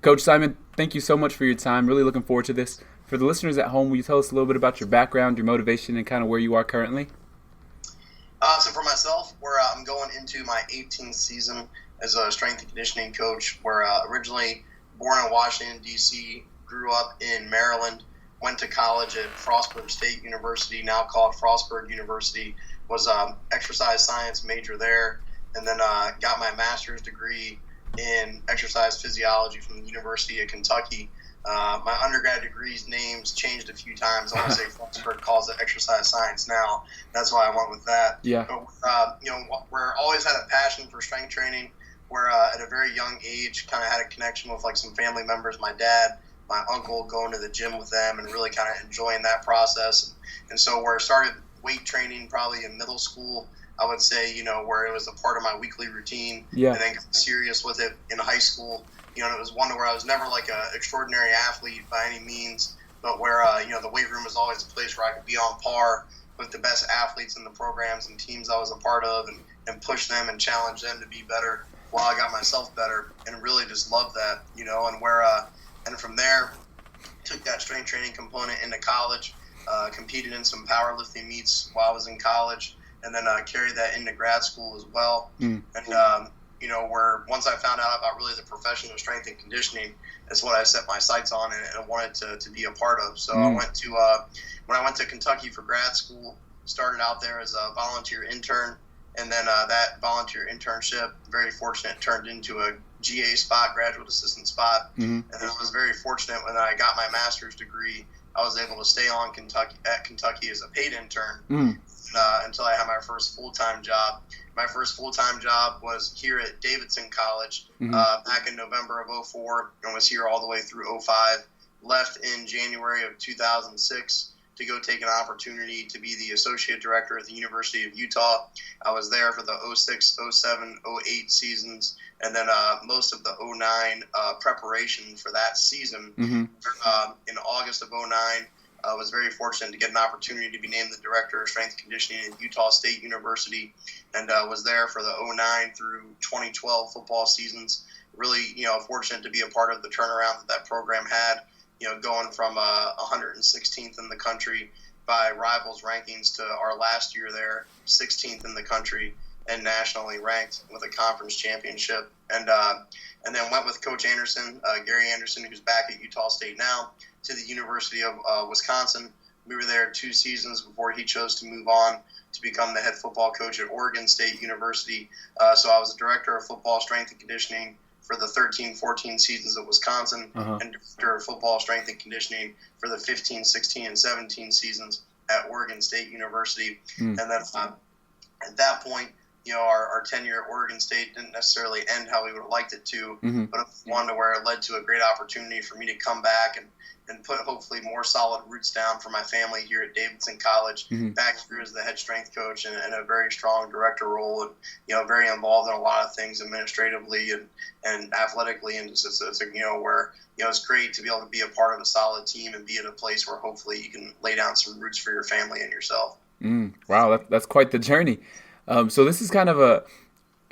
Coach Simon, thank you so much for your time. Really looking forward to this. For the listeners at home, will you tell us a little bit about your background, your motivation, and kind of where you are currently? So for myself, I'm going into my 18th season as a strength and conditioning coach. Where originally born in Washington, D.C., grew up in Maryland, went to college at Frostburg State University, now called Frostburg University, was exercise science major there, and then got my master's degree in exercise physiology from the University of Kentucky. My undergrad degree's names changed a few times. I want to say Frostburg calls it exercise science now. That's why I went with that. Yeah. But, we're always had a passion for strength training. Where at a very young age, kind of had a connection with like some family members, my dad, my uncle, going to the gym with them and really kind of enjoying that process. And so where I started weight training probably in middle school, I would say, where it was a part of my weekly routine. Yeah. And then got serious with it in high school. And it was one where I was never like an extraordinary athlete by any means, but where, the weight room was always a place where I could be on par with the best athletes in the programs and teams I was a part of and push them and challenge them to be better while I got myself better, and really just loved that, and from there, took that strength training component into college, competed in some powerlifting meets while I was in college, and then carried that into grad school as well. And, where once I found out about really the profession of strength and conditioning is what I set my sights on and wanted to be a part of. So I went to, when I went to Kentucky for grad school, started out there as a volunteer intern. And then that volunteer internship, very fortunate, turned into a GA spot, graduate assistant spot. Mm-hmm. And then I was very fortunate when I got my master's degree, I was able to stay on Kentucky as a paid intern until I had my first full-time job. My first full-time job was here at Davidson College back in November of 2004 and was here all the way through 2005. Left in January of 2006. To go take an opportunity to be the associate director at the University of Utah. I was there for the 06, 07, 08 seasons, and then most of the 09 preparation for that season. In August of 09, I was very fortunate to get an opportunity to be named the director of strength and conditioning at Utah State University, and was there for the 09 through 2012 football seasons. Really, fortunate to be a part of the turnaround that program had. Going from 116th in the country by Rivals rankings to our last year there, 16th in the country and nationally ranked with a conference championship. And then went with Coach Anderson, Gary Anderson, who's back at Utah State now, to the University of Wisconsin. We were there 2 seasons before he chose to move on to become the head football coach at Oregon State University. So I was the director of football strength and conditioning for the 13-14 seasons at Wisconsin, and director of football strength and conditioning for the 15, 16, and 17 seasons at Oregon State University. And then at that point, our tenure at Oregon State didn't necessarily end how we would have liked it to, but it was one to where it led to a great opportunity for me to come back and put hopefully more solid roots down for my family here at Davidson College, back through as the head strength coach and a very strong director role, and very involved in a lot of things administratively and athletically, and just it's where it's great to be able to be a part of a solid team and be at a place where hopefully you can lay down some roots for your family and yourself. Wow, that's quite the journey. So this is kind of a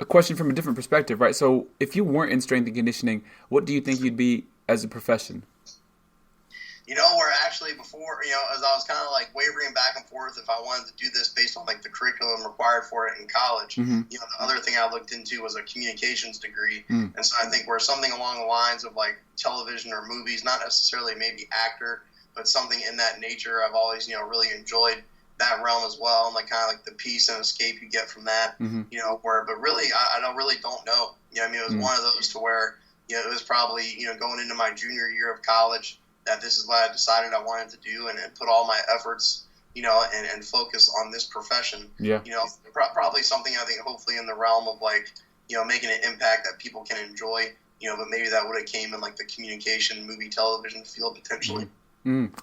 question from a different perspective, right? So if you weren't in strength and conditioning, what do you think you'd be as a profession? Where actually before, as I was kind of like wavering back and forth if I wanted to do this based on like the curriculum required for it in college, the other thing I looked into was a communications degree. And so I think where something along the lines of like television or movies, not necessarily maybe actor, but something in that nature, I've always, really enjoyed that realm as well. And like kind of like the peace and escape you get from that, but really, I don't know. It was one of those to where, it was probably, going into my junior year of college, that this is what I decided I wanted to do and put all my efforts, and focus on this profession. Yeah. Probably something I think hopefully in the realm of like, making an impact that people can enjoy, but maybe that would have came in like the communication, movie, television field potentially.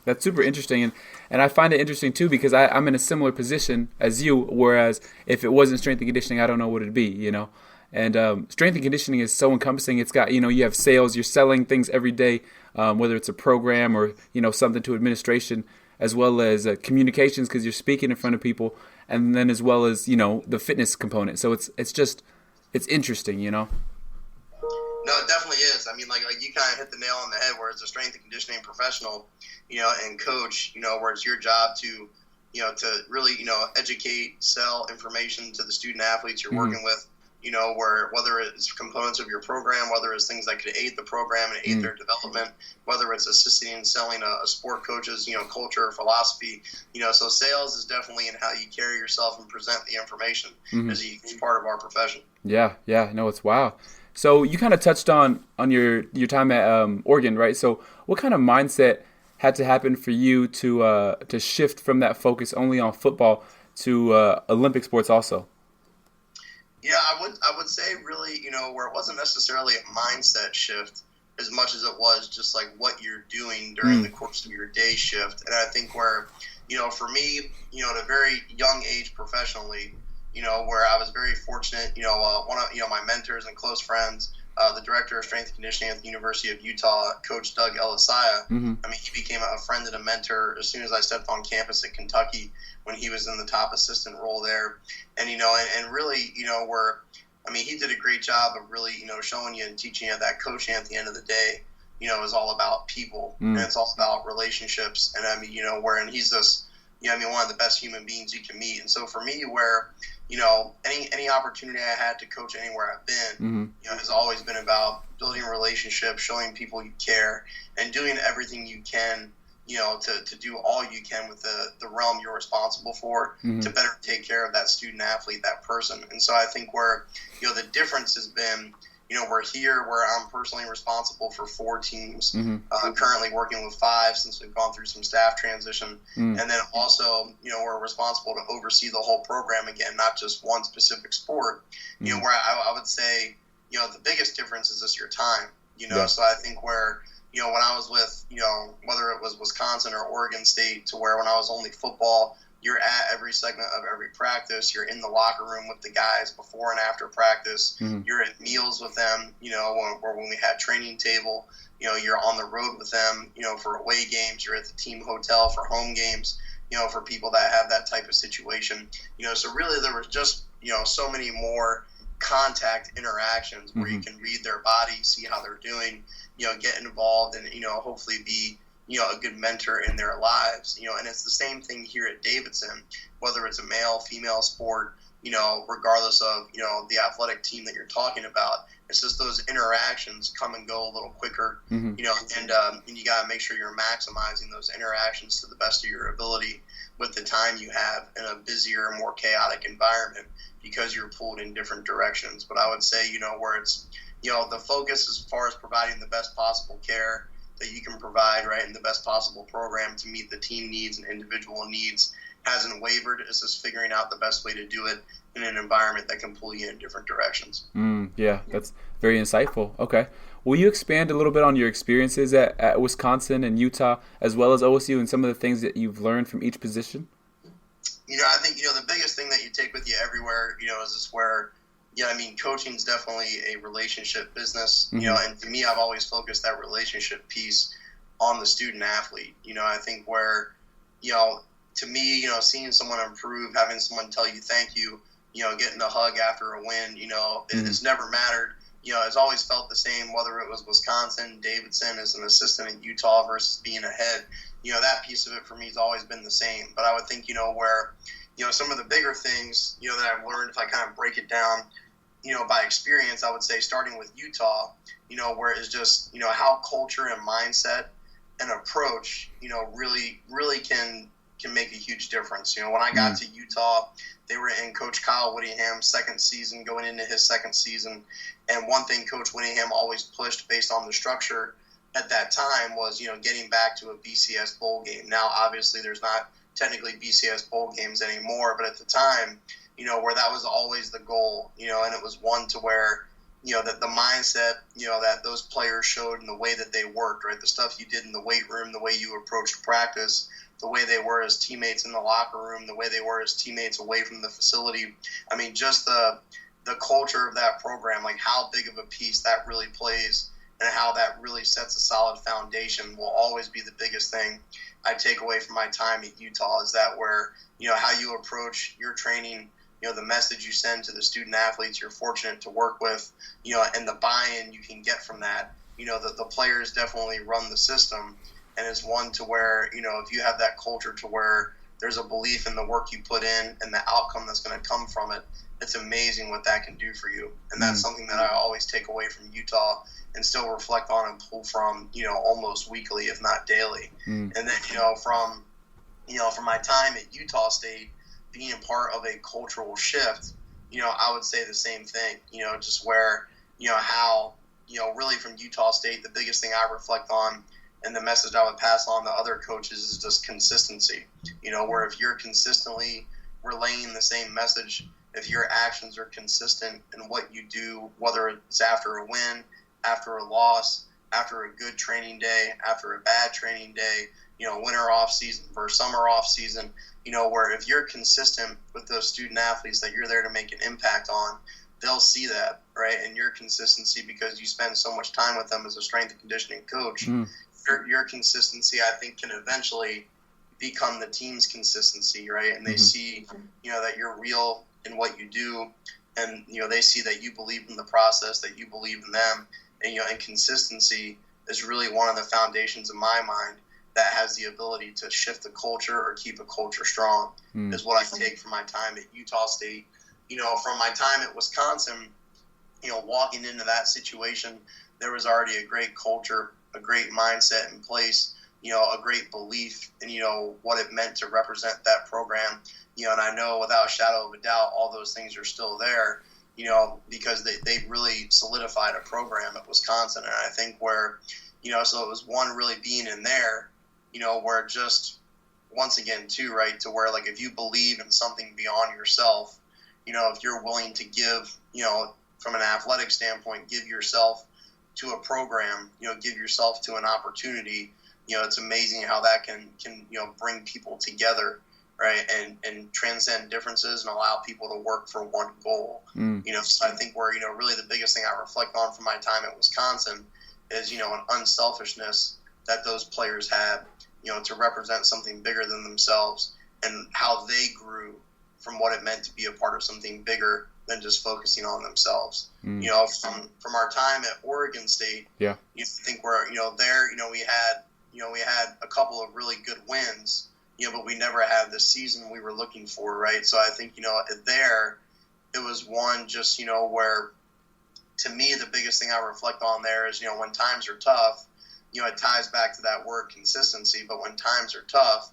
That's super interesting. And I find it interesting too because I'm in a similar position as you, whereas if it wasn't strength and conditioning, I don't know what it'd be, And strength and conditioning is so encompassing. It's got, you have sales, you're selling things every day, whether it's a program or, something to administration, as well as communications because you're speaking in front of people, and then as well as, the fitness component. So it's interesting, No, it definitely is. I mean, like you kind of hit the nail on the head where it's a strength and conditioning professional, and coach, where it's your job to, to really, educate, sell information to the student athletes you're working with, where whether it's components of your program, whether it's things that could aid the program and aid their development, whether it's assisting in selling a sport coach's, culture or philosophy, so sales is definitely in how you carry yourself and present the information as a huge part of our profession. Yeah, no, it's wow. So you kind of touched on your time at Oregon, right? So what kind of mindset had to happen for you to shift from that focus only on football to Olympic sports also? Yeah, I would say really, where it wasn't necessarily a mindset shift as much as it was just like what you're doing during the course of your day shift. And I think where, for me, at a very young age professionally, where I was very fortunate, one of, my mentors and close friends, the director of strength and conditioning at the University of Utah, Coach Doug Elisaya. I mean, he became a friend and a mentor as soon as I stepped on campus at Kentucky when he was in the top assistant role there. And, and really, where, I mean, he did a great job of really, showing you and teaching you that coaching at the end of the day, is all about people and it's all about relationships. And I mean, and he's this, one of the best human beings you can meet. And so for me, where, any opportunity I had to coach anywhere I've been, has always been about building relationships, showing people you care, and doing everything you can, to do all you can with the realm you're responsible for to better take care of that student athlete, that person. And so I think where, the difference has been, we're here where I'm personally responsible for 4 teams, currently working with 5 since we've gone through some staff transition. And then also, we're responsible to oversee the whole program again, not just one specific sport, where I would say, the biggest difference is just your time, so I think where, when I was with, whether it was Wisconsin or Oregon State, to where when I was only football, you're at every segment of every practice. You're in the locker room with the guys before and after practice. You're at meals with them, when we had training table. You're on the road with them, for away games. You're at the team hotel for home games, for people that have that type of situation. So really there was just, so many more contact interactions where you can read their body, see how they're doing, get involved and, hopefully be, a good mentor in their lives, and it's the same thing here at Davidson, whether it's a male, female sport, regardless of, the athletic team that you're talking about. It's just those interactions come and go a little quicker, and you got to make sure you're maximizing those interactions to the best of your ability with the time you have in a busier, more chaotic environment because you're pulled in different directions. But I would say, where it's, the focus as far as providing the best possible care that you can provide, right, and the best possible program to meet the team needs and individual needs hasn't wavered. It's just figuring out the best way to do it in an environment that can pull you in different directions. Yeah, that's very insightful. Okay. Will you expand a little bit on your experiences at Wisconsin and Utah, as well as OSU, and some of the things that you've learned from each position? I think, the biggest thing that you take with you everywhere, is this where, coaching is definitely a relationship business, and to me, I've always focused that relationship piece on the student athlete. I think where, to me, seeing someone improve, having someone tell you thank you, getting a hug after a win, it's never mattered. It's always felt the same, whether it was Wisconsin, Davidson as an assistant in Utah versus being ahead. That piece of it for me has always been the same. But I would think, where, some of the bigger things, that I've learned, if I kind of break it down, by experience, I would say starting with Utah, where it's just, how culture and mindset and approach, really can make a huge difference. When I got to Utah, they were in Coach Kyle Whittingham's second season, going into his second season. And one thing Coach Whittingham always pushed based on the structure at that time was, getting back to a BCS bowl game. Now, obviously, there's not technically BCS bowl games anymore, but at the time, where that was always the goal, and it was one to where, that the mindset, that those players showed in the way that they worked, right? The stuff you did in the weight room, the way you approached practice, the way they were as teammates in the locker room, the way they were as teammates away from the facility. I mean, just the culture of that program, like how big of a piece that really plays and how that really sets a solid foundation will always be the biggest thing I take away from my time at Utah, is that where, how you approach your training, the message you send to the student athletes you're fortunate to work with, and the buy-in you can get from that. The players definitely run the system, and it's one to where, if you have that culture to where there's a belief in the work you put in and the outcome that's going to come from it, it's amazing what that can do for you. And that's something that I always take away from Utah and still reflect on and pull from, almost weekly, if not daily. And then, from my time at Utah State, being part of a cultural shift, I would say the same thing, just where, how, really from Utah State, the biggest thing I reflect on and the message I would pass on to other coaches is just consistency, where if you're consistently relaying the same message, if your actions are consistent in what you do, whether it's after a win, after a loss, after a good training day, after a bad training day, winter off season versus summer off season, where if you're consistent with those student athletes that you're there to make an impact on, they'll see that, right? And your consistency, because you spend so much time with them as a strength and conditioning coach, your consistency, I think, can eventually become the team's consistency, right? And they see, that you're real in what you do, and, they see that you believe in the process, that you believe in them, and, and consistency is really one of the foundations in my mind that has the ability to shift the culture or keep a culture strong, is what I take from my time at Utah State. From my time at Wisconsin, walking into that situation, there was already a great culture, a great mindset in place, a great belief in, what it meant to represent that program. And I know without a shadow of a doubt, all those things are still there, because they really solidified a program at Wisconsin. And I think where, so it was one really being in there, where just once again too, right, to where like if you believe in something beyond yourself, if you're willing to give, from an athletic standpoint, give yourself to a program, give yourself to an opportunity, it's amazing how that can bring people together, right, and transcend differences and allow people to work for one goal. So I think where, really the biggest thing I reflect on from my time at Wisconsin is, an unselfishness that those players had, to represent something bigger than themselves, and how they grew from what it meant to be a part of something bigger than just focusing on themselves. From our time at Oregon State, you think we're, there, we had a couple of really good wins, but we never had the season we were looking for, right? So I think, there, it was one just, where, to me, the biggest thing I reflect on there is, when times are tough, it ties back to that word consistency, but when times are tough,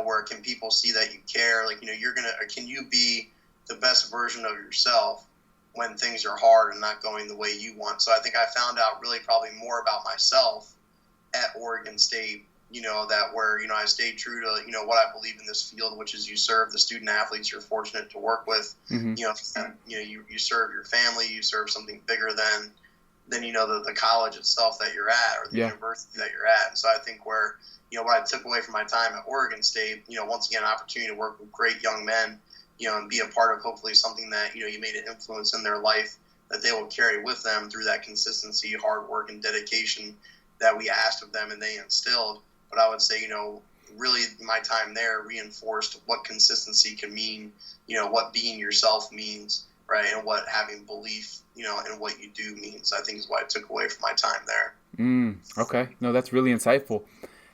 where can people see that you care? Like, can you be the best version of yourself when things are hard and not going the way you want? So I think I found out really probably more about myself at Oregon State, that where, I stayed true to, what I believe in this field, which is you serve the student athletes you're fortunate to work with. You serve your family, you serve something bigger than the college itself that you're at, or the university that you're at. And so I think where, what I took away from my time at Oregon State, once again, an opportunity to work with great young men, and be a part of hopefully something that, you made an influence in their life that they will carry with them through that consistency, hard work, and dedication that we asked of them and they instilled. But I would say, really my time there reinforced what consistency can mean, what being yourself means, right, and what having belief, in what you do means, I think is what I took away from my time there. Okay. No, that's really insightful.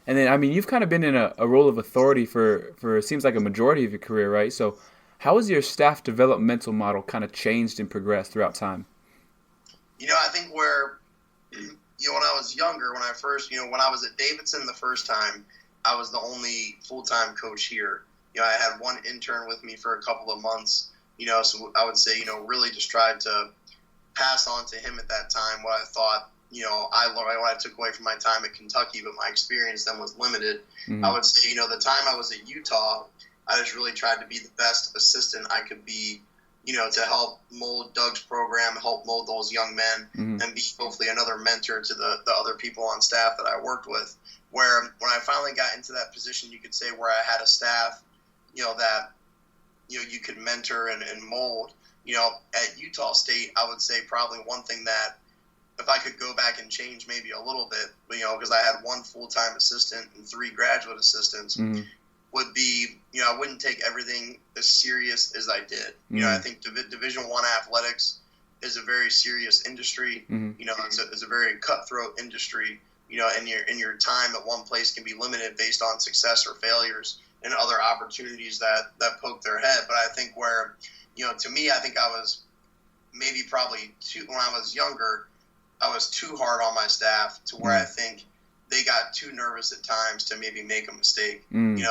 And then, you've kind of been in a role of authority for it seems like a majority of your career, right? So how has your staff developmental model kind of changed and progressed throughout time? I think where, when I was younger, when I first, when I was at Davidson the first time, I was the only full-time coach here. I had one intern with me for a couple of months, so I would say, really just tried to pass on to him at that time what I thought, I learned, what I took away from my time at Kentucky, but my experience then was limited. I would say, the time I was at Utah, I just really tried to be the best assistant I could be, to help mold Doug's program, help mold those young men, and be hopefully another mentor to the other people on staff that I worked with. Where when I finally got into that position, you could say where I had a staff, that, you could mentor and mold. At Utah State, I would say probably one thing that if I could go back and change maybe a little bit, because I had one full-time assistant and 3 graduate assistants, would be, I wouldn't take everything as serious as I did. I think Division I athletics is a very serious industry. It's a very cutthroat industry. And your time at one place can be limited based on success or failures and other opportunities that poke their head. But I think where, to me, I think I was maybe probably when I was younger, I was too hard on my staff to where I think they got too nervous at times to maybe make a mistake.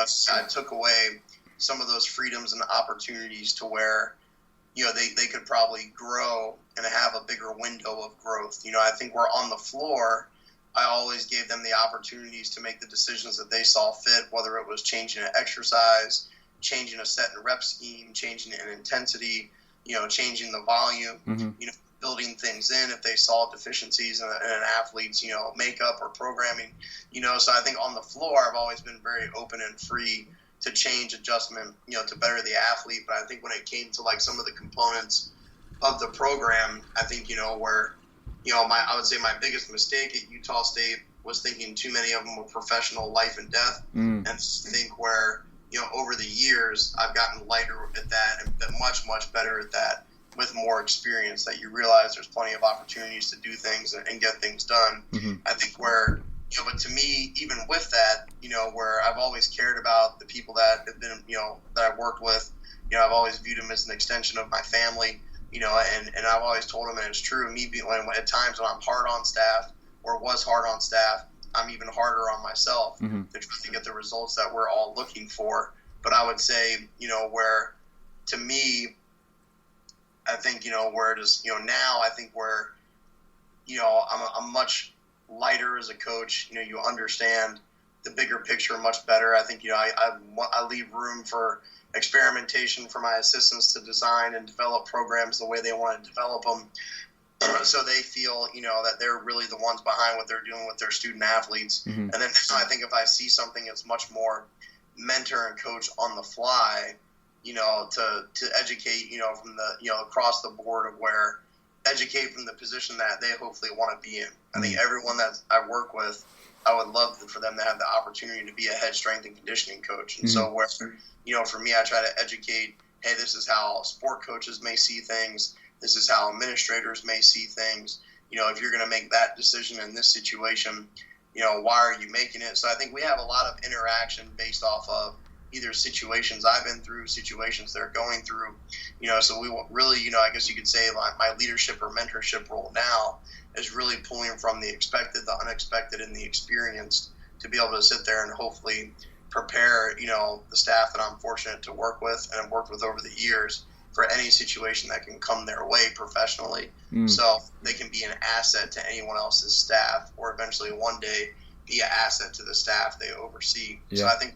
So I took away some of those freedoms and opportunities to where, they could probably grow and have a bigger window of growth. I think we're on the floor. I always gave them the opportunities to make the decisions that they saw fit, whether it was changing an exercise, changing a set and rep scheme, changing an intensity, changing the volume, building things in if they saw deficiencies in an athlete's, makeup or programming, So I think on the floor, I've always been very open and free to change adjustment, to better the athlete. But I think when it came to like some of the components of the program, I think, where, I would say my biggest mistake at Utah State was thinking too many of them were professional life and death. And I think where, over the years, I've gotten lighter at that and been much, much better at that with more experience, that you realize there's plenty of opportunities to do things and get things done. I think where, but to me, even with that, where I've always cared about the people that have been, that I've worked with, I've always viewed them as an extension of my family, and I've always told them, and it's true, me being, at times when I'm hard on staff or was hard on staff, I'm even harder on myself to try to get the results that we're all looking for. But I would say, where to me, I think, where it is, now I think where, I'm much lighter as a coach. You understand the bigger picture much better. I think, I leave room for experimentation for my assistants to design and develop programs the way they want to develop them. So they feel, that they're really the ones behind what they're doing with their student athletes. And then now I think if I see something that's much more mentor and coach on the fly, to educate, from the, across the board of where educate from the position that they hopefully want to be in. I think everyone that I work with, I would love for them to have the opportunity to be a head strength and conditioning coach. And so where, for me, I try to educate, hey, this is how sport coaches may see things. This is how administrators may see things. If you're going to make that decision in this situation, why are you making it? So I think we have a lot of interaction based off of either situations I've been through, situations they're going through, so we really, I guess you could say my leadership or mentorship role now is really pulling from the expected, the unexpected, and the experienced to be able to sit there and hopefully prepare, the staff that I'm fortunate to work with and have worked with over the years for any situation that can come their way professionally. So they can be an asset to anyone else's staff or eventually one day be an asset to the staff they oversee. So I think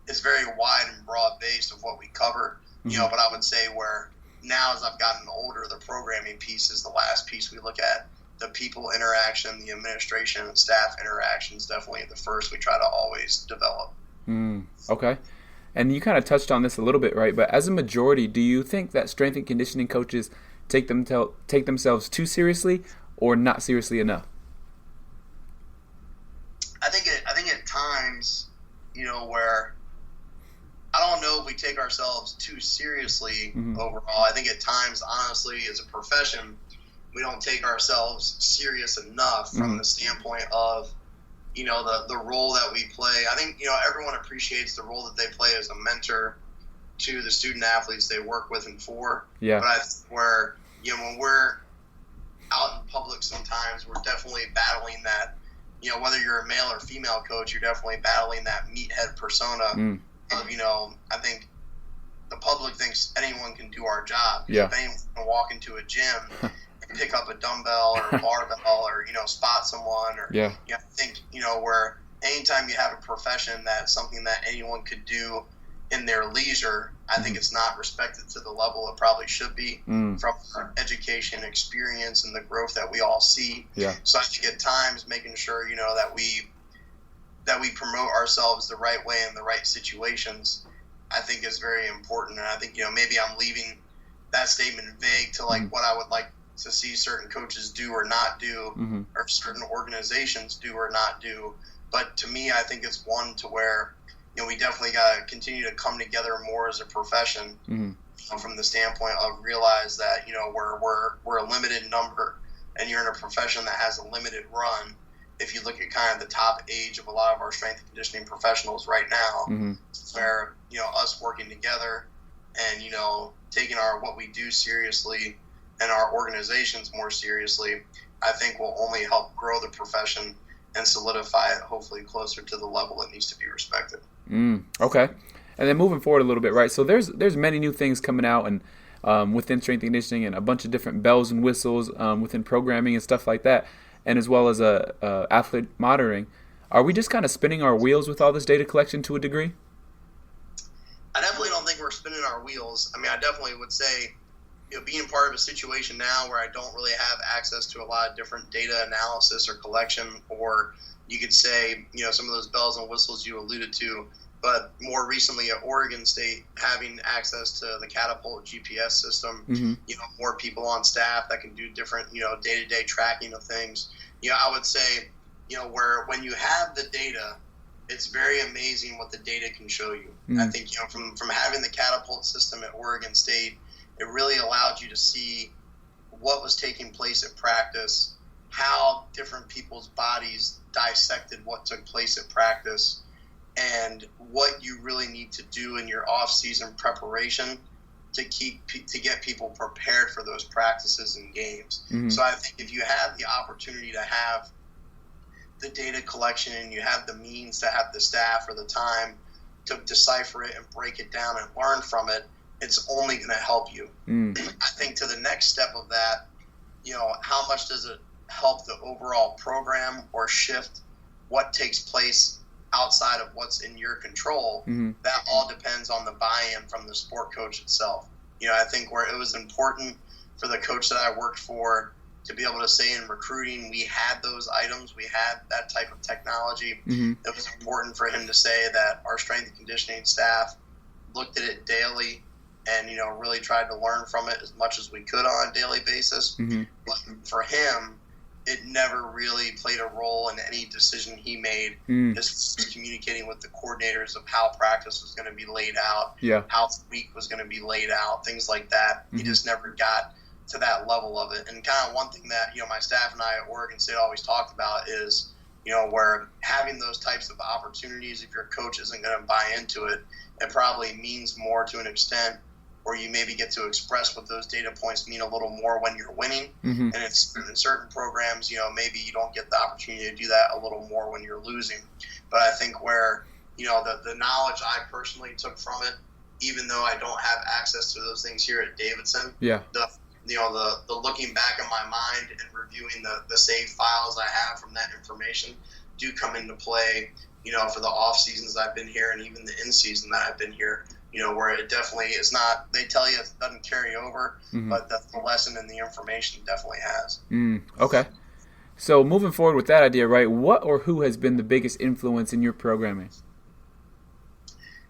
it's very wide and broad based of what we cover, but I would say where now as I've gotten older, the programming piece is the last piece we look at. The people interaction, the administration and staff interactions, definitely the first we try to always develop. Okay. And you kind of touched on this a little bit, right? But as a majority, do you think that strength and conditioning coaches take themselves too seriously or not seriously enough? I think at times, where I don't know if we take ourselves too seriously overall. I think at times, honestly, as a profession, we don't take ourselves serious enough from the standpoint of, the role that we play. I think, everyone appreciates the role that they play as a mentor to the student athletes they work with and for. Yeah. But I think where, when we're out in public sometimes, we're definitely battling that, whether you're a male or female coach, you're definitely battling that meathead persona of, I think the public thinks anyone can do our job. Yeah. If anyone can walk into a gym and pick up a dumbbell or a barbell or, spot someone or, I think, where anytime you have a profession that's something that anyone could do in their leisure, I think it's not respected to the level it probably should be from our education experience and the growth that we all see. Yeah. So I think at times making sure, that we promote ourselves the right way in the right situations, I think is very important. And I think, maybe I'm leaving that statement vague to like what I would like to see certain coaches do or not do, or certain organizations do or not do. But to me, I think it's one to where, we definitely got to continue to come together more as a profession. Mm-hmm. From the standpoint of realize that we're a limited number, and you're in a profession that has a limited run. If you look at kind of the top age of a lot of our strength and conditioning professionals right now, Mm-hmm. where us working together and taking what we do seriously and our organizations more seriously, I think will only help grow the profession and solidify it hopefully closer to the level it needs to be respected. Okay. And then moving forward a little bit, right? So there's many new things coming out and within strength and conditioning, and a bunch of different bells and whistles within programming and stuff like that, and as well as athlete monitoring. Are we just kind of spinning our wheels with all this data collection to a degree? I definitely don't think we're spinning our wheels. I mean, I definitely would say, being part of a situation now where I don't really have access to a lot of different data analysis or collection, or you could say, some of those bells and whistles you alluded to, but more recently at Oregon State, having access to the Catapult GPS system, Mm-hmm. More people on staff that can do different, day-to-day tracking of things. I would say, where when you have the data, it's very amazing what the data can show you. Mm-hmm. I think, from having the Catapult system at Oregon State, it really allowed you to see what was taking place at practice, how different people's bodies dissected what took place at practice, and what you really need to do in your off-season preparation to get people prepared for those practices and games. Mm-hmm. So I think if you have the opportunity to have the data collection and you have the means to have the staff or the time to decipher it and break it down and learn from it, it's only going to help you. I think to the next step of that, how much does it help the overall program or shift what takes place outside of what's in your control? Mm-hmm. That all depends on the buy-in from the sport coach itself. I think where it was important for the coach that I worked for to be able to say in recruiting, we had those items, we had that type of technology. Mm-hmm. It was important for him to say that our strength and conditioning staff looked at it daily and, really tried to learn from it as much as we could on a daily basis. Mm-hmm. But for him, it never really played a role in any decision he made as communicating with the coordinators of how practice was going to be laid out, how the week was going to be laid out, things like that. Mm-hmm. He just never got to that level of it. And kind of one thing that, my staff and I at Oregon State always talked about is, where having those types of opportunities, if your coach isn't going to buy into it, it probably means more to an extent, or you maybe get to express what those data points mean a little more when you're winning. Mm-hmm. And it's in certain programs, maybe you don't get the opportunity to do that a little more when you're losing. But I think where, the knowledge I personally took from it, even though I don't have access to those things here at Davidson, the looking back in my mind and reviewing the saved files I have from that information do come into play, for the off seasons I've been here and even the in season that I've been here, where it definitely is not, they tell you it doesn't carry over, mm-hmm. but the lesson and the information definitely has. Okay. So moving forward with that idea, right, what or who has been the biggest influence in your programming?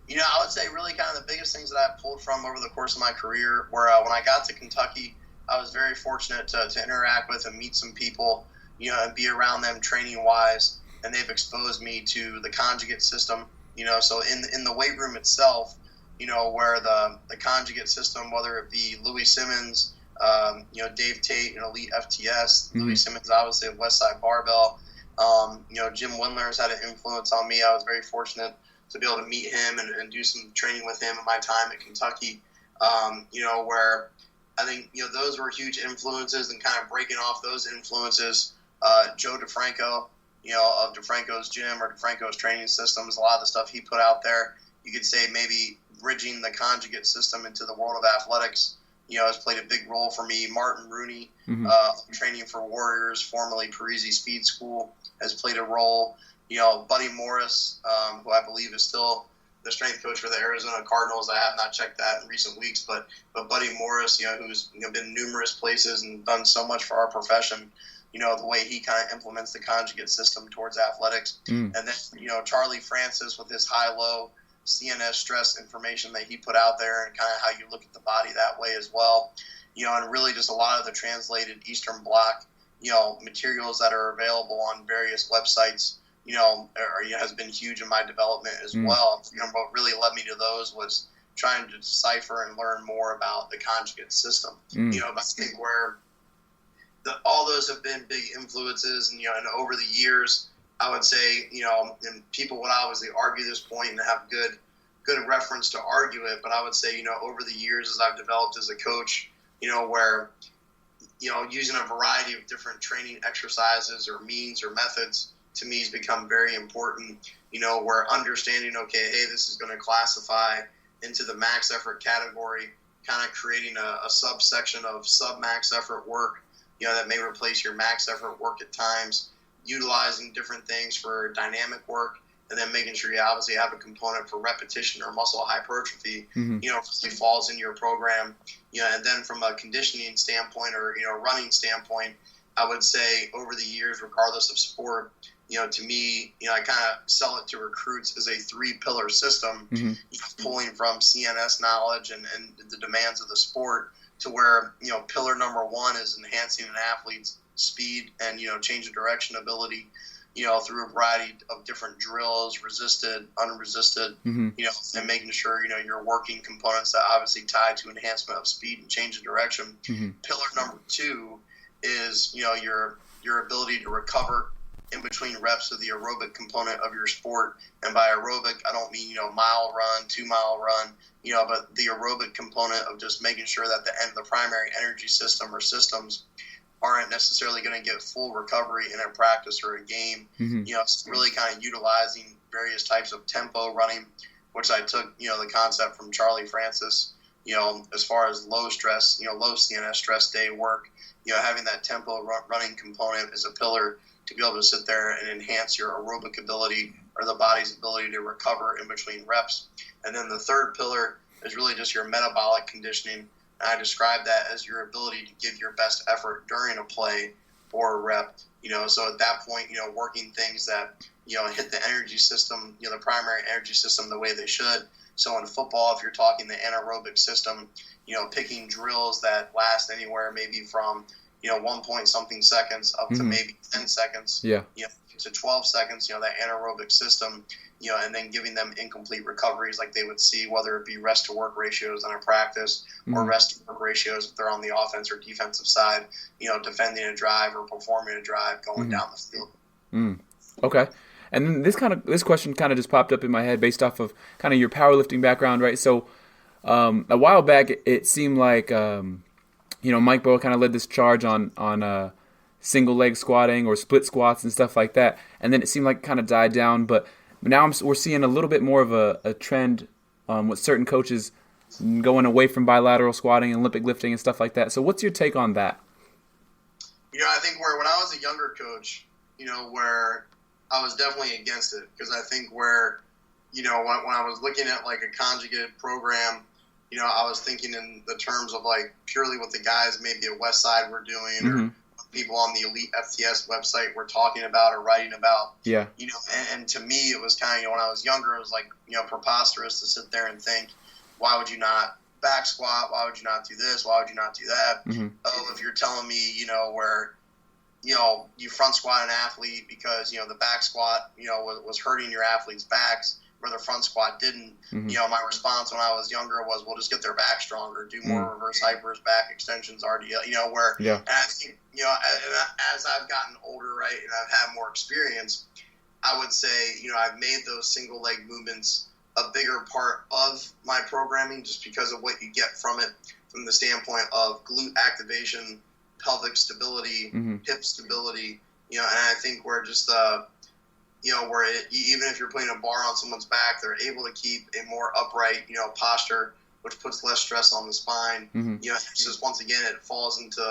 I would say really kind of the biggest things that I've pulled from over the course of my career were when I got to Kentucky, I was very fortunate to interact with and meet some people, and be around them training-wise, and they've exposed me to the conjugate system, so in the weight room itself, where the conjugate system, whether it be Louis Simmons, Dave Tate, Elite FTS, Mm-hmm. Louis Simmons, obviously at Westside Barbell, Jim Windler's had an influence on me. I was very fortunate to be able to meet him and do some training with him in my time at Kentucky, where I think, those were huge influences, and kind of breaking off those influences, Joe DeFranco, of DeFranco's gym or DeFranco's training systems, a lot of the stuff he put out there, you could say maybe bridging the conjugate system into the world of athletics, has played a big role for me. Martin Rooney, Mm-hmm. Training for Warriors, formerly Parisi Speed School, has played a role. Buddy Morris, who I believe is still the strength coach for the Arizona Cardinals. I have not checked that in recent weeks, but Buddy Morris, who's been numerous places and done so much for our profession, the way he kind of implements the conjugate system towards athletics. And then, Charlie Francis with his high-low CNS stress information that he put out there, and kind of how you look at the body that way as well. And really just a lot of the translated Eastern Bloc, materials that are available on various websites, has been huge in my development as well. What really led me to those was trying to decipher and learn more about the conjugate system. But I think where all those have been big influences, and over the years, I would say, and people would obviously argue this point and have good reference to argue it, but I would say, over the years as I've developed as a coach, where using a variety of different training exercises or means or methods to me has become very important, where understanding, okay, hey, this is going to classify into the max effort category, kind of creating a subsection of sub-max effort work, that may replace your max effort work at times, utilizing different things for dynamic work, and then making sure you obviously have a component for repetition or muscle hypertrophy, really falls in your program. And then from a conditioning standpoint or, running standpoint, I would say over the years, regardless of sport, to me, I kind of sell it to recruits as a 3-pillar system, pulling from CNS knowledge and the demands of the sport to where, pillar number 1 is enhancing an athlete's speed and, change of direction ability, through a variety of different drills, resisted, unresisted, and making sure, you're working components that obviously tie to enhancement of speed and change of direction. Pillar number 2 is, your ability to recover in between reps of the aerobic component of your sport. And by aerobic, I don't mean, mile run, 2-mile run, but the aerobic component of just making sure that the primary energy system or systems aren't necessarily going to get full recovery in a practice or a game. It's really kind of utilizing various types of tempo running, which I took, the concept from Charlie Francis, as far as low stress, low CNS stress day work, having that tempo running component is a pillar to be able to sit there and enhance your aerobic ability or the body's ability to recover in between reps. And then the third pillar is really just your metabolic conditioning. And I describe that as your ability to give your best effort during a play or a rep. So at that point, working things that, hit the energy system, the primary energy system the way they should. So in football, if you're talking the anaerobic system, picking drills that last anywhere maybe from, 1 point something seconds up to maybe 10 seconds, to 12 seconds, that anaerobic system, and then giving them incomplete recoveries like they would see, whether it be rest to work ratios in a practice or rest to work ratios if they're on the offense or defensive side, defending a drive or performing a drive going down the field. Okay. And then this question kind of just popped up in my head based off of kind of your powerlifting background, right? So a while back, it seemed like, Mike Boyle kind of led this charge on single leg squatting or split squats and stuff like that. And then it seemed like it kind of died down. But now we're seeing a little bit more of a trend with certain coaches going away from bilateral squatting and Olympic lifting and stuff like that. So what's your take on that? I think when I was a younger coach, where I was definitely against it, because I think where, when I was looking at like a conjugated program, I was thinking in the terms of like purely what the guys maybe at Westside were doing or people on the Elite FTS website were talking about or writing about. Yeah. And to me, it was kind of, when I was younger, it was like, preposterous to sit there and think, why would you not back squat? Why would you not do this? Why would you not do that? Oh, if you're telling me, where, you front squat an athlete because, the back squat, was hurting your athlete's backs, where the front squat didn't. My response when I was younger was, well, just get their back stronger, do more reverse hypers, back extensions, RDL, and I think, as I've gotten older, right, and I've had more experience, I would say, I've made those single leg movements a bigger part of my programming just because of what you get from it, from the standpoint of glute activation, pelvic stability, hip stability, and I think we're just, where even if you're putting a bar on someone's back, they're able to keep a more upright, posture, which puts less stress on the spine. It's just, once again, it falls into,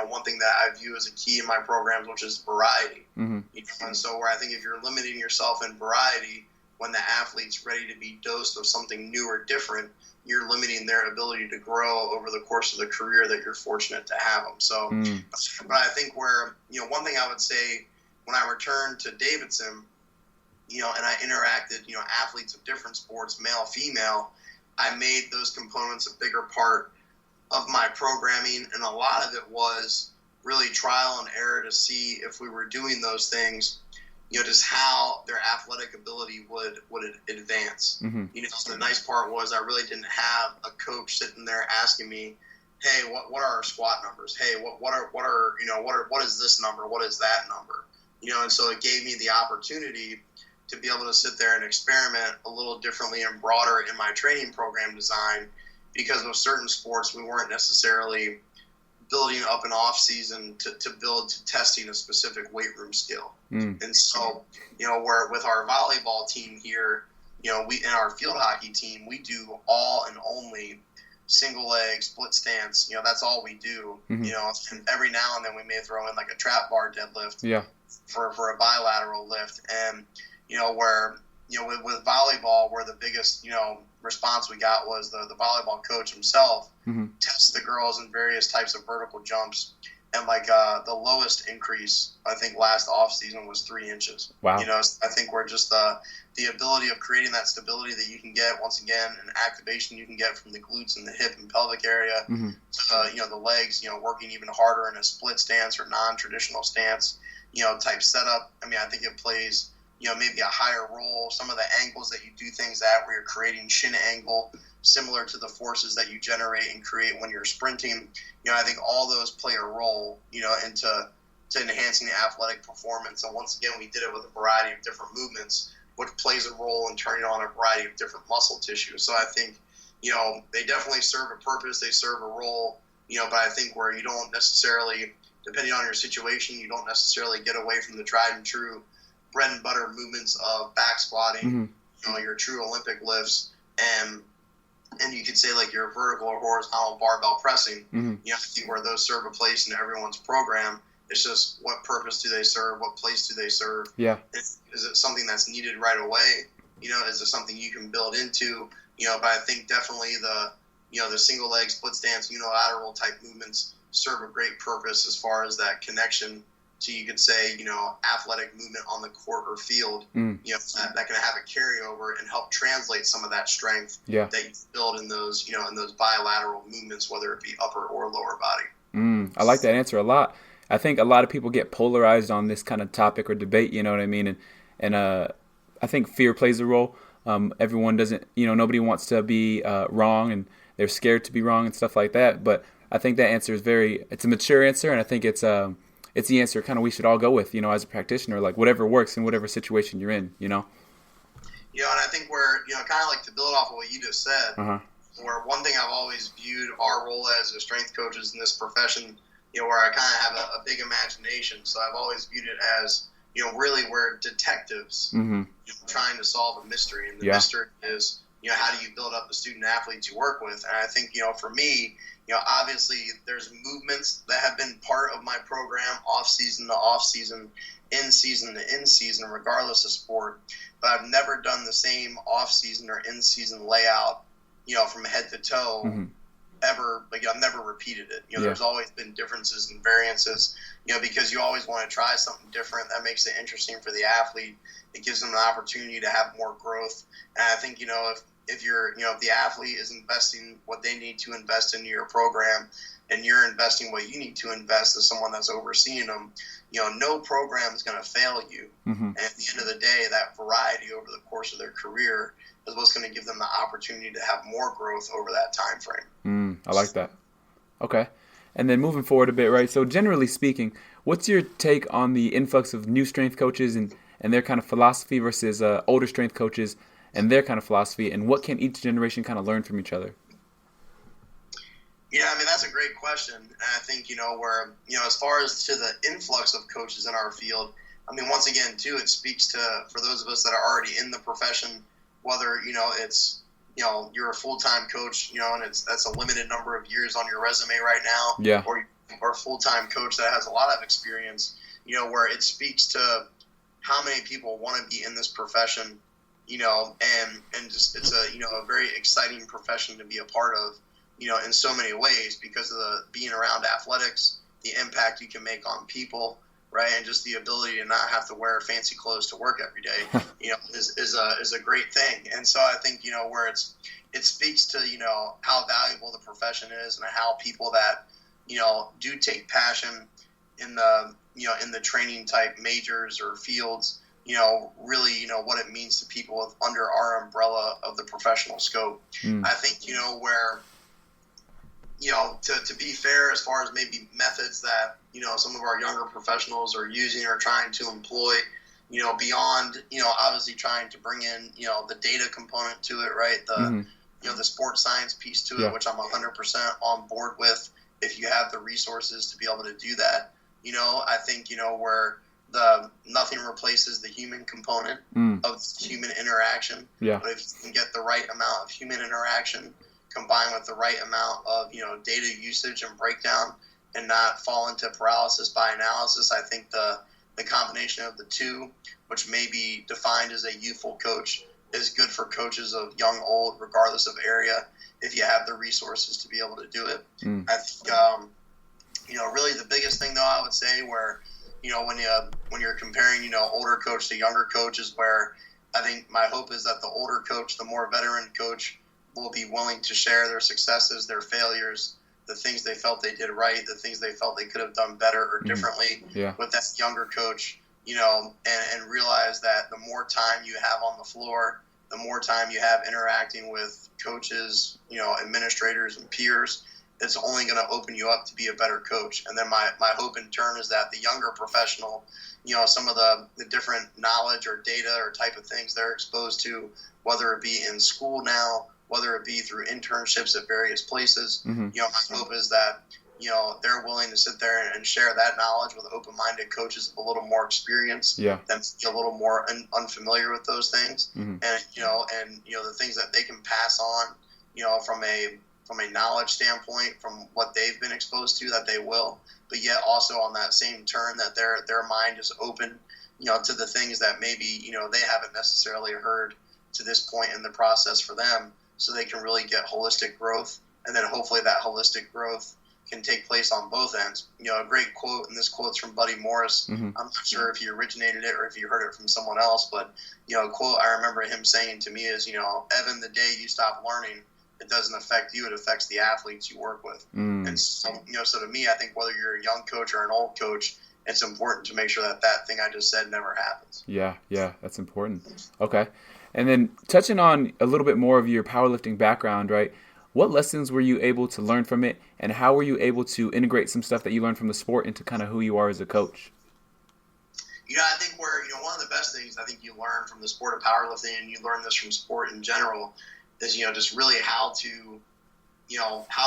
one thing that I view as a key in my programs, which is variety. And so where I think if you're limiting yourself in variety, when the athlete's ready to be dosed of something new or different, you're limiting their ability to grow over the course of the career that you're fortunate to have them. So, but I think where, one thing I would say when I returned to Davidson, and I interacted, athletes of different sports, male, female, I made those components a bigger part of my programming. And a lot of it was really trial and error to see if we were doing those things, just how their athletic ability would advance. Mm-hmm. So the nice part was I really didn't have a coach sitting there asking me, hey, what are our squat numbers? Hey, what is this number? What is that number? And so it gave me the opportunity to be able to sit there and experiment a little differently and broader in my training program design, because with certain sports we weren't necessarily building up an off season to build to testing a specific weight room skill. And so, where with our volleyball team here, we in our field hockey team, we do all and only single leg split stance. That's all we do. Mm-hmm. And every now and then we may throw in like a trap bar deadlift for a bilateral lift. And where with volleyball, where the biggest response we got was the volleyball coach himself mm-hmm. test the girls in various types of vertical jumps, and like the lowest increase I think last off season was 3 inches. Wow. I think we're just the ability of creating that stability that you can get once again, and activation you can get from the glutes and the hip and pelvic area, mm-hmm. The legs, working even harder in a split stance or non-traditional stance, type setup. I mean, I think it plays maybe a higher role. Some of the angles that you do things at, where you're creating shin angle, similar to the forces that you generate and create when you're sprinting. I think all those play a role, into enhancing the athletic performance. And once again, we did it with a variety of different movements, which plays a role in turning on a variety of different muscle tissue. So I think, they definitely serve a purpose. They serve a role, but I think where you don't necessarily, depending on your situation, you don't necessarily get away from the tried and true bread and butter movements of back squatting, mm-hmm. Your true Olympic lifts, and you could say like your vertical or horizontal barbell pressing. Mm-hmm. I think where those serve a place in everyone's program. It's just what purpose do they serve? What place do they serve? Yeah. Is it something that's needed right away? Is it something you can build into? But I think definitely the single leg split stance unilateral type movements serve a great purpose as far as that connection to, you could say, athletic movement on the court or field, that can have a carryover and help translate some of that strength that you build in those, in those bilateral movements, whether it be upper or lower body. I like that answer a lot. I think a lot of people get polarized on this kind of topic or debate, you know what I mean? And I think fear plays a role. Everyone doesn't, nobody wants to be wrong, and they're scared to be wrong and stuff like that. But I think that answer is it's a mature answer, and I think it's the answer kind of we should all go with, as a practitioner, like whatever works in whatever situation you're in, and I think we're, kind of like to build off of what you just said, where one thing I've always viewed our role as a strength coaches in this profession, where I kind of have a big imagination. So I've always viewed it as, really we're detectives trying to solve a mystery. And the mystery is, how do you build up the student athletes you work with? And I think, for me, obviously there's movements that have been part of my program off season to off season, in season to in season, regardless of sport. But I've never done the same off season or in season layout, from head to toe ever. Like I've never repeated it. There's always been differences and variances, because you always want to try something different. That makes it interesting for the athlete. It gives them an opportunity to have more growth. And I think, if you're, if the athlete is investing what they need to invest into your program, and you're investing what you need to invest as someone that's overseeing them, no program is going to fail you. And at the end of the day, that variety over the course of their career is what's going to give them the opportunity to have more growth over that time frame. I like that. Okay. And then moving forward a bit, right? So generally speaking, what's your take on the influx of new strength coaches and their kind of philosophy versus older strength coaches and their kind of philosophy, and what can each generation kind of learn from each other? Yeah, I mean, that's a great question. And I think, where, as far as to the influx of coaches in our field, I mean, once again, too, it speaks to, for those of us that are already in the profession, whether, it's, you're a full-time coach, and that's a limited number of years on your resume right now, or a full-time coach that has a lot of experience, where it speaks to how many people want to be in this profession, and just, it's a very exciting profession to be a part of, in so many ways, because of the being around athletics, the impact you can make on people, right? And just the ability to not have to wear fancy clothes to work every day, is a great thing. And so I think, where it speaks to, how valuable the profession is, and how people that, do take passion in the, in the training type majors or fields, really, what it means to people under our umbrella of the professional scope. I think, where, to be fair, as far as maybe methods that, some of our younger professionals are using or trying to employ, beyond, obviously trying to bring in, the data component to it, right? The sports science piece to it, which I'm 100% on board with if you have the resources to be able to do that. I think, where nothing replaces the human component of human interaction. Yeah. But if you can get the right amount of human interaction combined with the right amount of, data usage and breakdown and not fall into paralysis by analysis, I think the combination of the two, which may be defined as a youthful coach, is good for coaches of young, old, regardless of area, if you have the resources to be able to do it. I think, really the biggest thing, though, I would say where, when you're comparing, older coach to younger coach is where I think my hope is that the older coach, the more veteran coach, will be willing to share their successes, their failures, the things they felt they did right, the things they felt they could have done better or differently with that younger coach, and realize that the more time you have on the floor, the more time you have interacting with coaches, administrators and peers, it's only going to open you up to be a better coach. And then my hope in turn is that the younger professional, some of the different knowledge or data or type of things they're exposed to, whether it be in school now, whether it be through internships at various places, my hope is that, they're willing to sit there and share that knowledge with open-minded coaches of a little more experience than a little more unfamiliar with those things. And, the things that they can pass on, from a knowledge standpoint, from what they've been exposed to, that they will, but yet also on that same turn that their mind is open, to the things that maybe, they haven't necessarily heard to this point in the process for them, so they can really get holistic growth. And then hopefully that holistic growth can take place on both ends. A great quote, and this quote's from Buddy Morris. I'm not sure if he originated it or if you heard it from someone else, but, a quote I remember him saying to me is, Evan, the day you stop learning, it doesn't affect you, it affects the athletes you work with. And so, so to me, I think whether you're a young coach or an old coach, it's important to make sure that thing I just said never happens. Yeah, that's important. Okay. And then touching on a little bit more of your powerlifting background, right? What lessons were you able to learn from it, and how were you able to integrate some stuff that you learned from the sport into kind of who you are as a coach? I think where, one of the best things I think you learn from the sport of powerlifting, and you learn this from sport in general, is, just really how to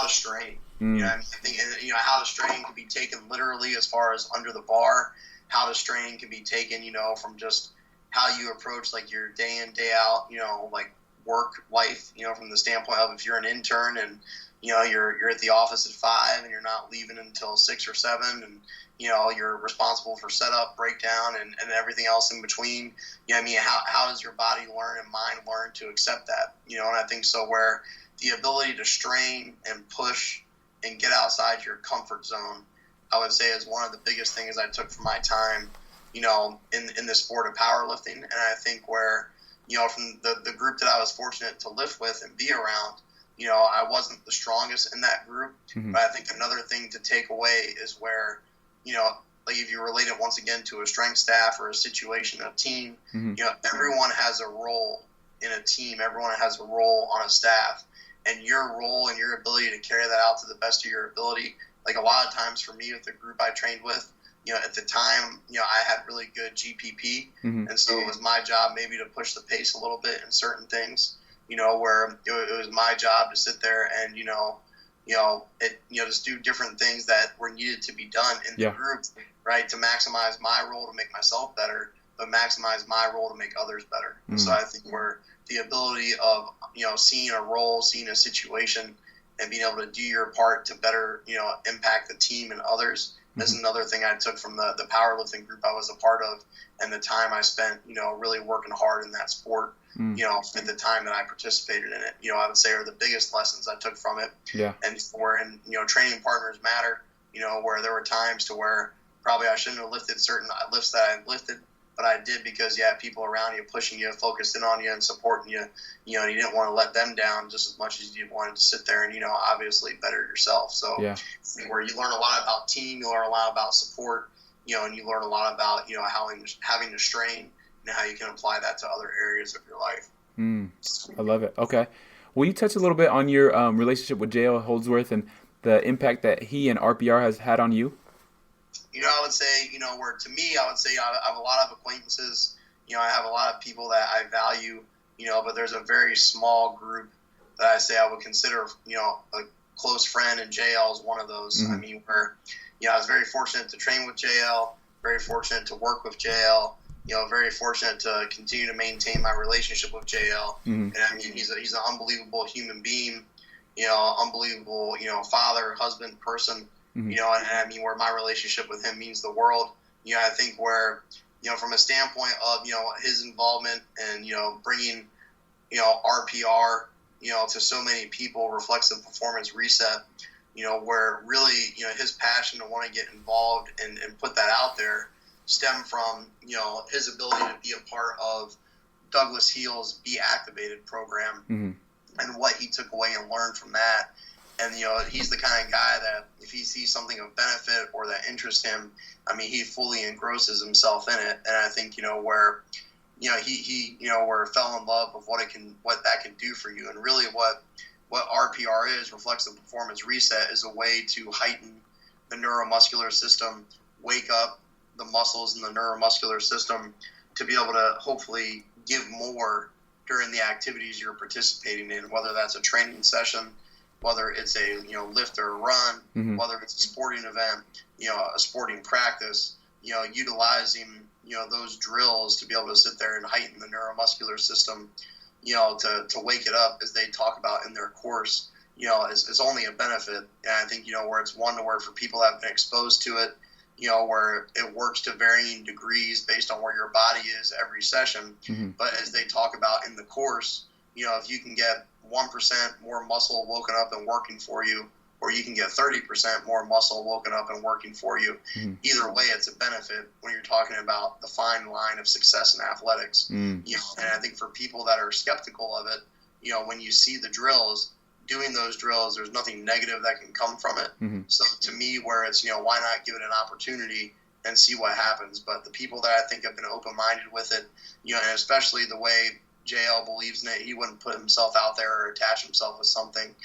strain. I think, how to strain can be taken literally as far as under the bar. How to strain can be taken, from just how you approach like your day in, day out, like work life, from the standpoint of if you're an intern and, you're at the office at 5 and you're not leaving until 6 or 7 and, you're responsible for setup, breakdown, and everything else in between. How does your body learn and mind learn to accept that? And I think so where the ability to strain and push and get outside your comfort zone, I would say is one of the biggest things I took from my time, in the sport of powerlifting. And I think where, from the group that I was fortunate to lift with and be around, I wasn't the strongest in that group. But I think another thing to take away is where, like if you relate it once again to a strength staff or a situation, a team, everyone has a role in a team. Everyone has a role on a staff. And your role and your ability to carry that out to the best of your ability, like a lot of times for me with the group I trained with, at the time, I had really good GPP. And so it was my job maybe to push the pace a little bit in certain things, where it was my job to sit there and, just do different things that were needed to be done in the group, right, to maximize my role to make myself better, but maximize my role to make others better. And so I think where the ability of, seeing a role, seeing a situation, and being able to do your part to better, impact the team and others is another thing I took from the powerlifting group I was a part of, and the time I spent, really working hard in that sport, at the time that I participated in it, I would say are the biggest lessons I took from it. And training partners matter, where there were times to where probably I shouldn't have lifted certain lifts that I lifted, but I did because you had people around you pushing you, focused in on you and supporting you. You didn't want to let them down just as much as you wanted to sit there and, obviously better yourself. So where you learn a lot about team, you learn a lot about support, and you learn a lot about, having to strain and how you can apply that to other areas of your life. I love it. Okay. Will you touch a little bit on your relationship with J.L. Holdsworth and the impact that he and RPR has had on you? I would say, where to me, I would say I have a lot of acquaintances. I have a lot of people that I value, but there's a very small group that I say I would consider, a close friend, and JL is one of those. Mm-hmm. I mean, where, I was very fortunate to train with JL, very fortunate to work with JL, very fortunate to continue to maintain my relationship with JL. Mm-hmm. And I mean, he's an unbelievable human being, unbelievable, father, husband, person. Mm-hmm. And I mean, where my relationship with him means the world. I think where, from a standpoint of, his involvement and, bringing, RPR, to so many people reflects the performance reset, where really, his passion to want to get involved and put that out there stem from, his ability to be a part of Douglas Heal's Be Activated program. Mm-hmm. And what he took away and learned from that. And, he's the kind of guy that if he sees something of benefit or that interests him, I mean, he fully engrosses himself in it. And I think, where, he where fell in love with what that can do for you. And really what RPR reflects the performance reset is a way to heighten the neuromuscular system, wake up the muscles in the neuromuscular system to be able to hopefully give more during the activities you're participating in, whether that's a training session, whether it's a lift or a run, mm-hmm. whether it's a sporting event, a sporting practice, utilizing those drills to be able to sit there and heighten the neuromuscular system, to wake it up, as they talk about in their course, is only a benefit. And I think where it's one to where for people that have been exposed to it, where it works to varying degrees based on where your body is every session. Mm-hmm. But as they talk about in the course, if you can get 1% more muscle woken up and working for you, or you can get 30% more muscle woken up and working for you. Mm-hmm. Either way, it's a benefit when you're talking about the fine line of success in athletics. Mm. And I think for people that are skeptical of it, when you see the drills, doing those drills, there's nothing negative that can come from it. Mm-hmm. So to me, where it's, why not give it an opportunity and see what happens? But the people that I think have been open-minded with it, and especially the way JL believes in it, he wouldn't put himself out there or attach himself with something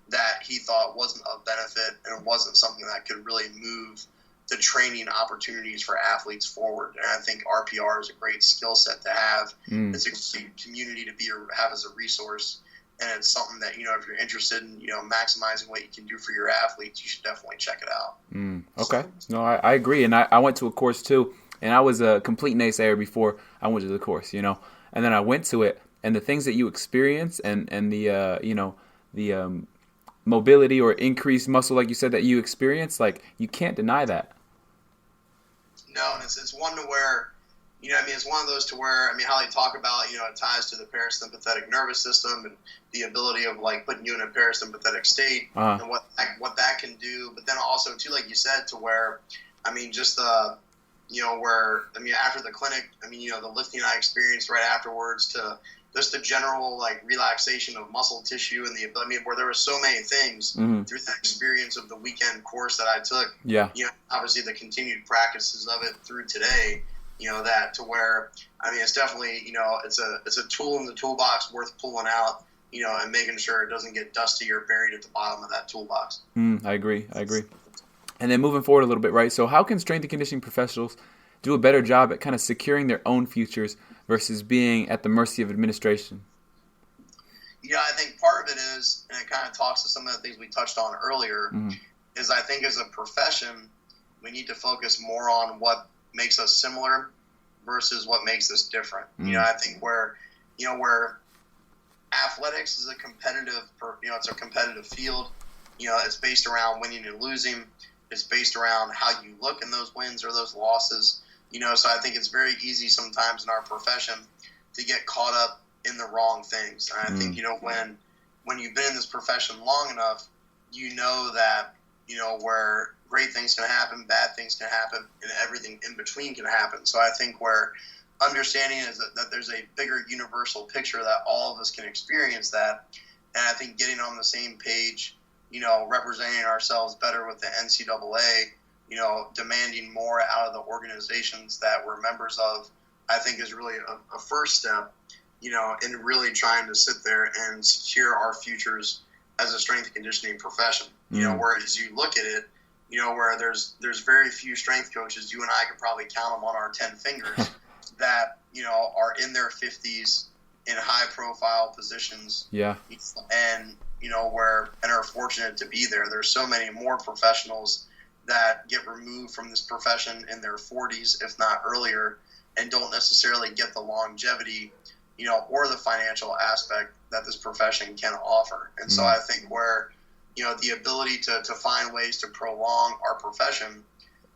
that he thought wasn't of benefit and wasn't something that could really move the training opportunities for athletes forward. And I think RPR is a great skill set to have. Mm. It's a great community to have as a resource. And it's something that, if you're interested in, maximizing what you can do for your athletes, you should definitely check it out. Okay. No, I agree. And I went to a course too, and I was a complete naysayer before I went to the course, and then I went to it, and the things that you experience and the mobility or increased muscle, like you said, that you experience, like, you can't deny that. No, and it's one to where, it's one of those to where, how they talk about, it ties to the parasympathetic nervous system and the ability of, like, putting you in a parasympathetic state and what that can do. But then also, too, like you said, to where, just the, where, after the clinic, the lifting I experienced right afterwards to just the general, like, relaxation of muscle tissue and where there were so many things mm-hmm. through that experience of the weekend course that I took. Yeah. Obviously the continued practices of it through today, that to where, it's definitely, it's a tool in the toolbox worth pulling out, and making sure it doesn't get dusty or buried at the bottom of that toolbox. I agree. And then moving forward a little bit, right? So how can strength and conditioning professionals do a better job at kind of securing their own futures versus being at the mercy of administration? I think part of it is, and it kind of talks to some of the things we touched on earlier, mm-hmm. is I think as a profession, we need to focus more on what makes us similar versus what makes us different. Mm-hmm. I think where athletics is a competitive, it's a competitive field. It's based around winning and losing. It's based around how you look in those wins or those losses. So I think it's very easy sometimes in our profession to get caught up in the wrong things. And I think, when you've been in this profession long enough, that, where great things can happen, bad things can happen, and everything in between can happen. So I think where understanding is that there's a bigger universal picture that all of us can experience that. And I think getting on the same page, representing ourselves better with the NCAA, demanding more out of the organizations that we're members of, I think is really a first step, in really trying to sit there and secure our futures as a strength and conditioning profession. Whereas you look at it, where there's very few strength coaches, you and I could probably count them on our 10 fingers, that, are in their 50s in high profile positions. Yeah. And, and are fortunate to be there. There's so many more professionals that get removed from this profession in their 40s, if not earlier, and don't necessarily get the longevity, or the financial aspect that this profession can offer. And so I think where, the ability to find ways to prolong our profession,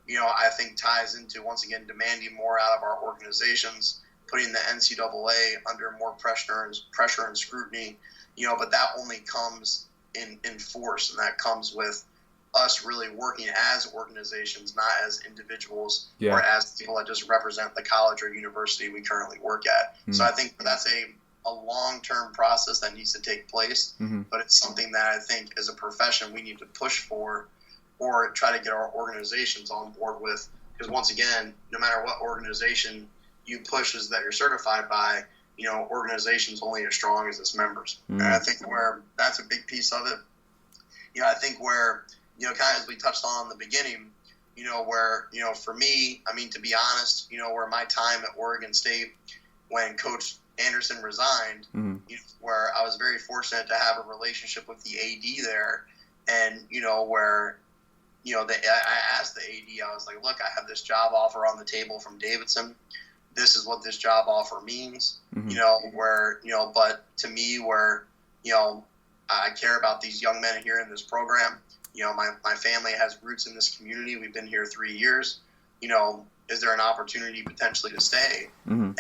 I think ties into, once again, demanding more out of our organizations, putting the NCAA under more pressure and scrutiny, but that only comes in force, and that comes with us really working as organizations, not as individuals or as people that just represent the college or university we currently work at. So I think that's a long-term process that needs to take place, but it's something that I think as a profession we need to push for or try to get our organizations on board with, because once again, no matter what organization you push is that you're certified by, organizations only as strong as its members. And I think where that's a big piece of it. I think where, kind of as we touched on in the beginning, where, for me, I mean, to be honest, where my time at Oregon State when Coach Anderson resigned, where I was very fortunate to have a relationship with the AD there, and, where, I asked the AD, I was like, look, I have this job offer on the table from Davidson. This is what this job offer means, where, but to me, where, I care about these young men here in this program. My family has roots in this community. We've been here 3 years. Is there an opportunity potentially to stay? And,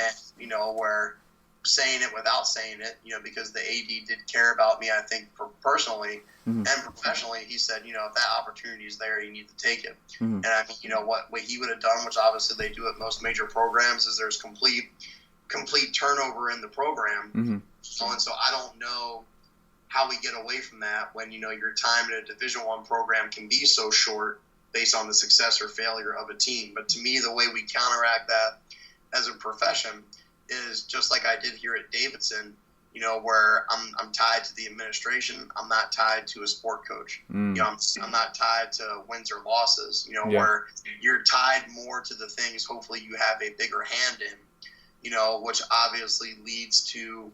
where saying it without saying it, because the AD did care about me, I think, personally and professionally, he said, if that opportunity is there, you need to take it. And I mean, what he would have done, which obviously they do at most major programs, is there's complete turnover in the program. And so I don't know how we get away from that when, your time in a Division I program can be so short based on the success or failure of a team. But to me, the way we counteract that as a profession is just like I did here at Davidson, where I'm tied to the administration. I'm not tied to a sport coach. I'm not tied to wins or losses, where you're tied more to the things hopefully you have a bigger hand in, which obviously leads to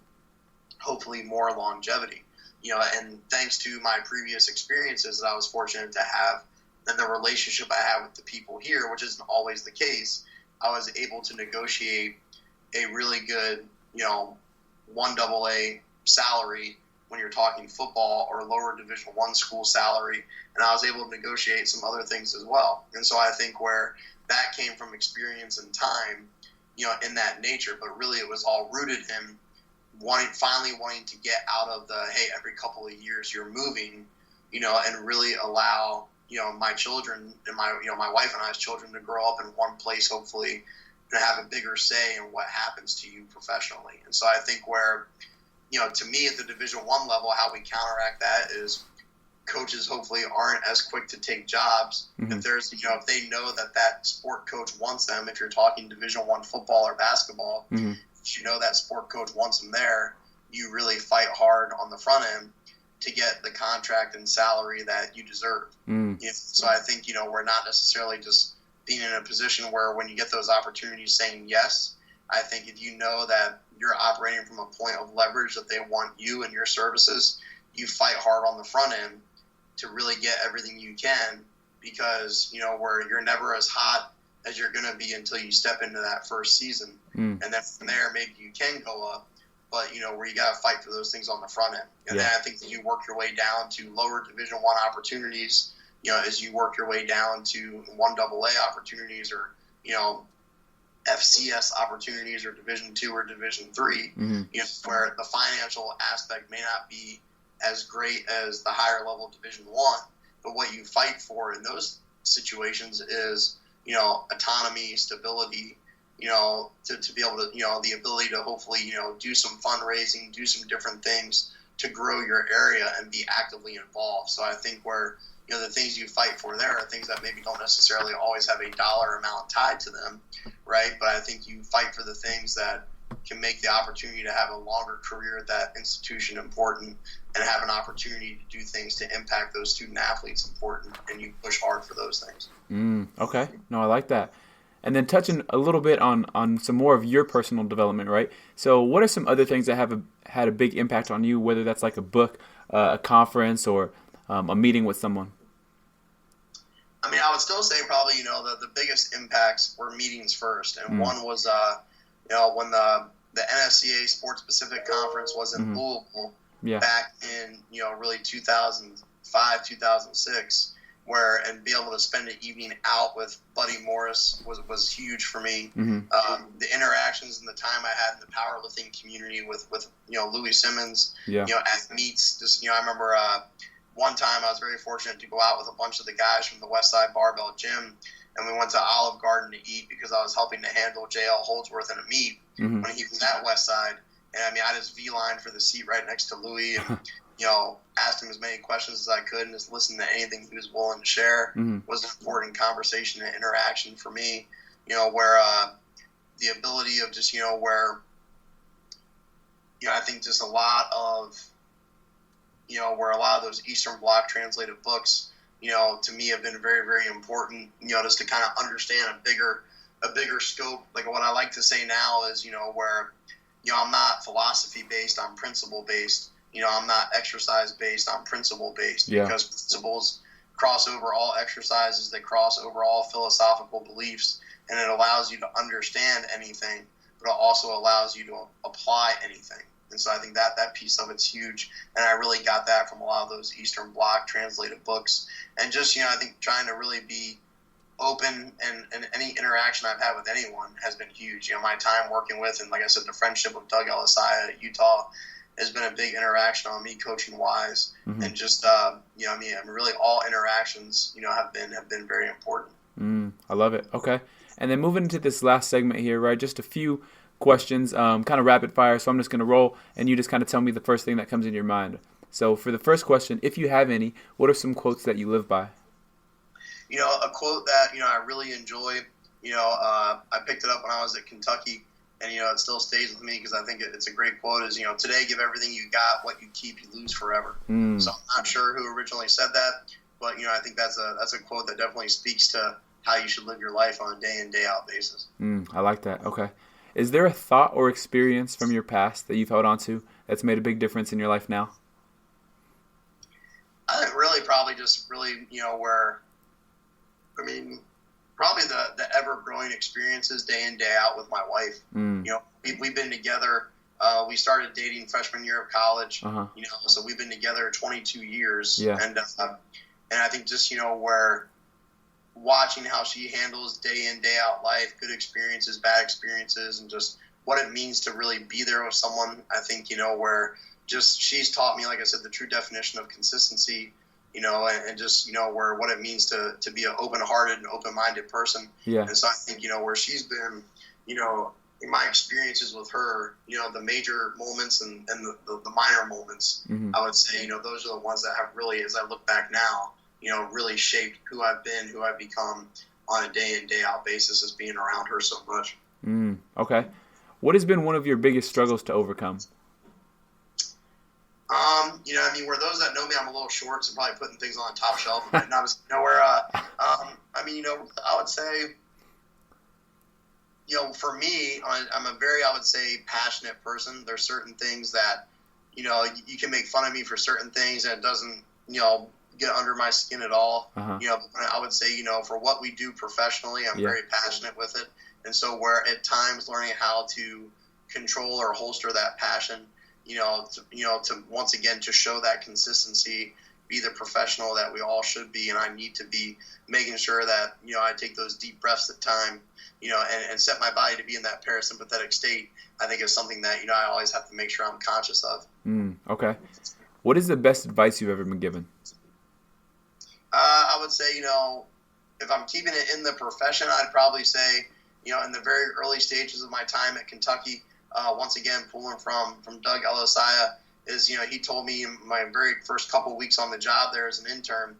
hopefully more longevity. And thanks to my previous experiences that I was fortunate to have and the relationship I have with the people here, which isn't always the case, I was able to negotiate a really good, 1AA salary when you're talking football, or lower Division I school salary. And I was able to negotiate some other things as well. And so I think where that came from experience and time, in that nature, but really it was all rooted in finally wanting to get out of the, hey, every couple of years you're moving, and really allow, my children and my wife and I's children to grow up in one place, hopefully, and have a bigger say in what happens to you professionally. And so I think where, to me at the Division I level, how we counteract that is coaches hopefully aren't as quick to take jobs. If there's, if they know that sport coach wants them, if you're talking Division I football or basketball, if that sport coach wants them there, you really fight hard on the front end to get the contract and salary that you deserve. So I think, we're not necessarily just being in a position where when you get those opportunities saying yes. I think if you know that you're operating from a point of leverage that they want you and your services, you fight hard on the front end to really get everything you can, because, where you're never as hot as you're going to be until you step into that first season. And then from there, maybe you can go up, but, where you got to fight for those things on the front end. And then I think that you work your way down to lower Division I opportunities, as you work your way down to 1AA opportunities, or, FCS opportunities, or Division II or Division III, where the financial aspect may not be as great as the higher level Division I, but what you fight for in those situations is, autonomy, stability, to be able to, the ability to hopefully, do some fundraising, do some different things to grow your area and be actively involved. So I think where, the things you fight for there are things that maybe don't necessarily always have a dollar amount tied to them, right? But I think you fight for the things that can make the opportunity to have a longer career at that institution important, and have an opportunity to do things to impact those student athletes important, and you push hard for those things. Okay. No, I like that. And then touching a little bit on some more of your personal development, right? So what are some other things that have had a big impact on you, whether that's like a book, a conference, or a meeting with someone? I mean, I would still say probably, the biggest impacts were meetings first. And one was, when the NSCA Sports Pacific Conference was in Louisville back in, really 2005, 2006, and be able to spend an evening out with Buddy Morris was huge for me. The interactions and the time I had in the powerlifting community with Louis Simmons, at meets, just, I remember, one time I was very fortunate to go out with a bunch of the guys from the Westside Barbell Gym, and we went to Olive Garden to eat because I was helping to handle JL Holdsworth in a meet when he was at Westside. And I mean, I just V-lined for the seat right next to Louis and, asked him as many questions as I could and just listened to anything he was willing to share. Was an important conversation and interaction for me, where the ability of just, where, I think just a lot of, where a lot of those Eastern Bloc translated books, to me have been very, very important, just to kind of understand a bigger scope. Like what I like to say now is, where, I'm not philosophy based, I'm principle based. I'm not exercise based, I'm principle based, because principles cross over all exercises, they cross over all philosophical beliefs, and it allows you to understand anything, but it also allows you to apply anything. And so I think that piece of it's huge. And I really got that from a lot of those Eastern Bloc translated books. And just, I think trying to really be open, and any interaction I've had with anyone has been huge. My time working with, and like I said, the friendship with Doug Elisaya at Utah has been a big interaction on me coaching wise. And just, really all interactions, have been very important. I love it. Okay. And then moving into this last segment here, right, just a few questions, kind of rapid fire. So I'm just going to roll, and you just kind of tell me the first thing that comes in your mind. So for the first question, if you have any, what are some quotes that you live by? A quote that, I really enjoy, I picked it up when I was at Kentucky, and, it still stays with me because I think it's a great quote is, today give everything you got, what you keep, you lose forever. So I'm not sure who originally said that, but, I think that's a quote that definitely speaks to how you should live your life on a day in, day out basis. I like that. Okay. Is there a thought or experience from your past that you've held on to that's made a big difference in your life now? I think really probably just really, probably the ever-growing experiences day in, day out with my wife. We've been together. We started dating freshman year of college, so we've been together 22 years. And I think just, where watching how she handles day in, day out life, good experiences, bad experiences, and just what it means to really be there with someone. I think, where just she's taught me, like I said, the true definition of consistency, and just, where what it means to be an open-hearted and open-minded person. And so I think, where she's been, in my experiences with her, the major moments and the minor moments, I would say, those are the ones that have really, as I look back now, really shaped who I've been, who I've become on a day in, day out basis, as being around her so much. Okay. What has been one of your biggest struggles to overcome? Where those that know me, I'm a little short, so probably putting things on the top shelf. But I would say, for me, I'm a very, I would say, passionate person. There's certain things that, you can make fun of me for certain things, and it doesn't, get under my skin at all. I would say, for what we do professionally, I'm very passionate with it. And so where at times learning how to control or holster that passion, to once again, to show that consistency, be the professional that we all should be, and I need to be, making sure that, I take those deep breaths at time, and set my body to be in that parasympathetic state, I think is something that, I always have to make sure I'm conscious of. Okay. What is the best advice you've ever been given? I would say, if I'm keeping it in the profession, I'd probably say, in the very early stages of my time at Kentucky, once again, pulling from Doug Elisaya, is, he told me in my very first couple weeks on the job there as an intern,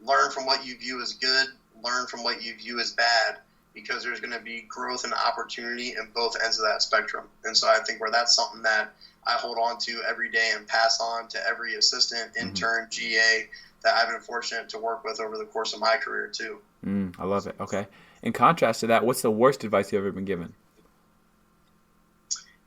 learn from what you view as good, learn from what you view as bad, because there's going to be growth and opportunity in both ends of that spectrum. And so I think where that's something that I hold on to every day and pass on to every assistant, intern, GA that I've been fortunate to work with over the course of my career too. I love it. Okay. In contrast to that, what's the worst advice you've ever been given?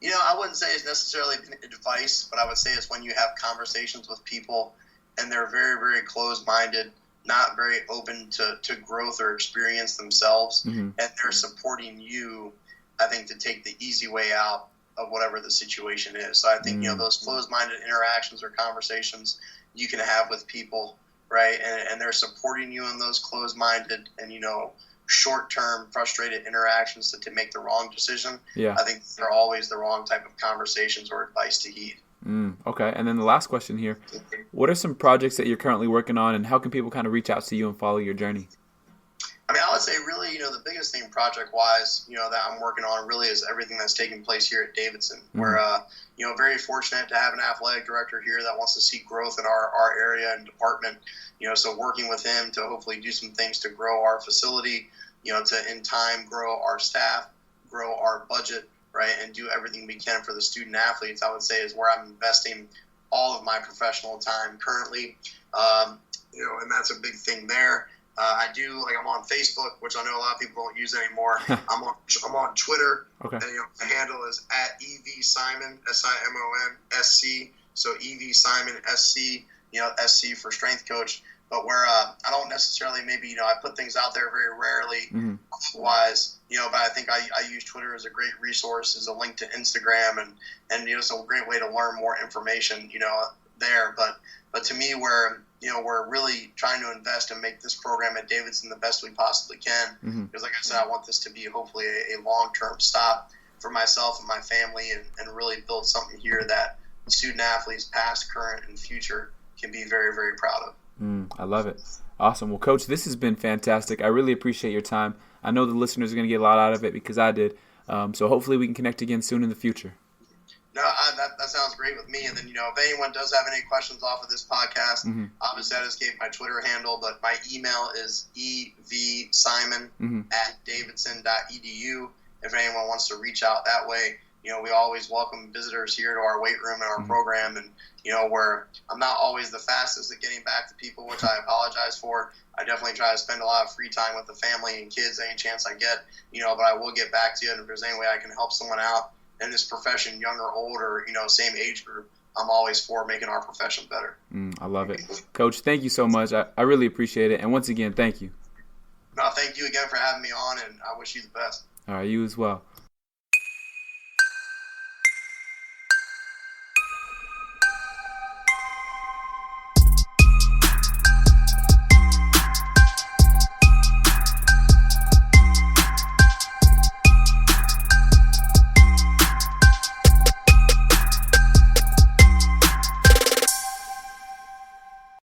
I wouldn't say it's necessarily advice, but I would say it's when you have conversations with people and they're very, very closed-minded, not very open to growth or experience themselves, and they're supporting you, I think, to take the easy way out of whatever the situation is. So I think, those closed-minded interactions or conversations you can have with people, right, and they're supporting you in those closed-minded and, short-term frustrated interactions to make the wrong decision. Yeah. I think they're always the wrong type of conversations or advice to heed. Okay. And then the last question here, what are some projects that you're currently working on, and how can people kind of reach out to you and follow your journey? I would say really, the biggest thing project-wise, that I'm working on really is everything that's taking place here at Davidson. We're, very fortunate to have an athletic director here that wants to see growth in our area and department. So working with him to hopefully do some things to grow our facility, to in time grow our staff, grow our budget, right, and do everything we can for the student athletes, I would say is where I'm investing all of my professional time currently. And that's a big thing there. I'm on Facebook, which I know a lot of people don't use anymore. I'm on Twitter. Okay. And, my handle is @EVSimon, SIMON, So EV Simon, SC, SC for strength coach. But where I don't necessarily I put things out there very rarely, otherwise, but I think I use Twitter as a great resource, as a link to Instagram, and it's a great way to learn more information, there. But to me, we're really trying to invest and make this program at Davidson the best we possibly can. Because like I said, I want this to be hopefully a long-term stop for myself and my family and really build something here that student athletes, past, current, and future, can be very, very proud of. I love it. Awesome. Well, Coach, this has been fantastic. I really appreciate your time. I know the listeners are going to get a lot out of it because I did. So hopefully we can connect again soon in the future. No, that sounds great with me. And then, if anyone does have any questions off of this podcast, obviously I just gave my Twitter handle, but my email is evsimon @davidson.edu. If anyone wants to reach out that way, we always welcome visitors here to our weight room and our program. And, where I'm not always the fastest at getting back to people, which I apologize for. I definitely try to spend a lot of free time with the family and kids any chance I get, but I will get back to you. And if there's any way I can help someone out in this profession, young or old, or, same age group, I'm always for making our profession better. I love it. Coach, thank you so much. I really appreciate it. And once again, thank you. No, thank you again for having me on, and I wish you the best. All right, you as well.